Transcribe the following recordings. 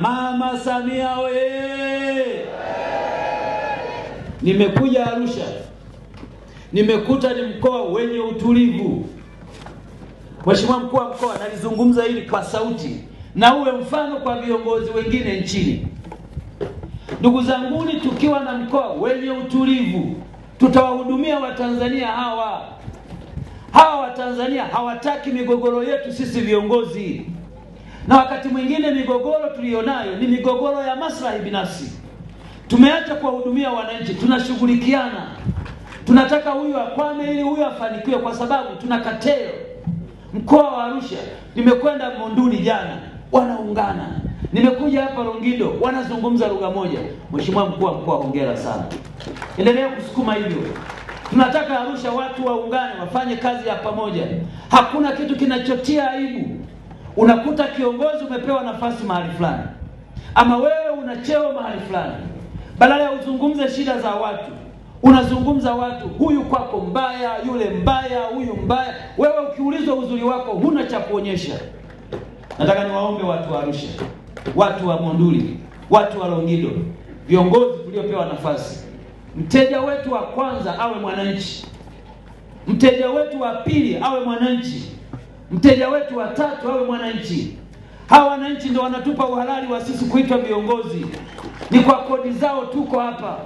Mama Samia oye! Nimekuja Arusha. Nimekuta ni mkoa wenye utulivu. Mheshimiwa mkuu wa mkoa, nalizungumza hili kwa sauti na uwe mfano kwa viongozi wengine nchini. Ndugu zanguni, tukiwa na mkoa wenye utulivu, tutawahudumia Watanzania hawa. Hawa Watanzania hawataki migogoro yetu sisi viongozi. Na wakati mwingine migogoro tulionayo ni migogoro ya maslahi binafsi. Tumeacha kuwahudumia wananchi, tunashughulikiana. Tunataka huyu akwame ili huyu afanikiwe kwa sababu tuna kateo. Mkoa wa Arusha, nimekwenda Monduli jana, wanaungana. Nimekuja hapa Longido, wanazungumza lugha moja. Mheshimiwa mkuu wa mkoa, hongera sana. Endelea kusukuma hivyo. Tunataka Arusha watu waungane, wafanye kazi ya pamoja. Hakuna kitu kinachotia aibu. Unakuta kiongozi umepewa nafasi mahali fulani, ama wewe una cheo mahali fulani, badala ya uzungumze shida za watu, unazungumza watu, huyu kwako mbaya, yule mbaya, huyu mbaya. Wewe ukiulizwa uzuri wako huna cha kuonyesha. Nataka niwaombe watu wa Arusha, watu wa Monduli, watu wa Longido, viongozi tuliopewa nafasi, mteja wetu wa kwanza awe mwananchi, mteja wetu wa pili awe mwananchi, mteja wetu wa tatu awe mwananchi. Hawa wananchi ndio wanatupa uhalali wa sisi kuitwa viongozi. Ni kwa kodi zao tuko hapa.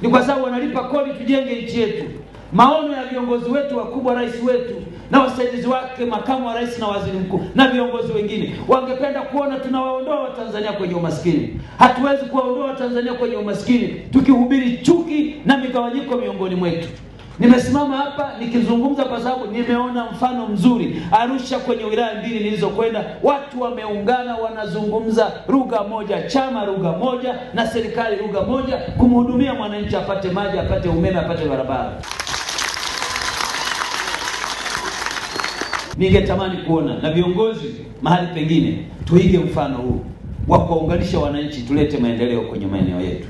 Ni kwa sababu wanalipa kodi tujenge nchi yetu. Maono ya viongozi wetu wakubwa, rais wetu na wasaidizi wake, makamu wa rais na waziri mkuu na viongozi wengine, wangependa kuona tunawaondoa Watanzania kwenye umaskini. Hatuwezi kuwaondoa Watanzania kwenye umaskini tukihubiri chuki na migawanyiko miongoni mwetu. Nimesimama hapa nikizungumza kwa sababu nimeona mfano mzuri Arusha. Kwenye wilaya mbili nilizokwenda, watu wameungana, wanazungumza lugha moja, chama lugha moja na serikali lugha moja, kumhudumia mwananchi, apate maji, apate umeme, apate barabara. Ningetamani kuona na viongozi mahali pengine tuige mfano huu wa kuunganisha wananchi, tulete maendeleo kwenye maeneo yetu.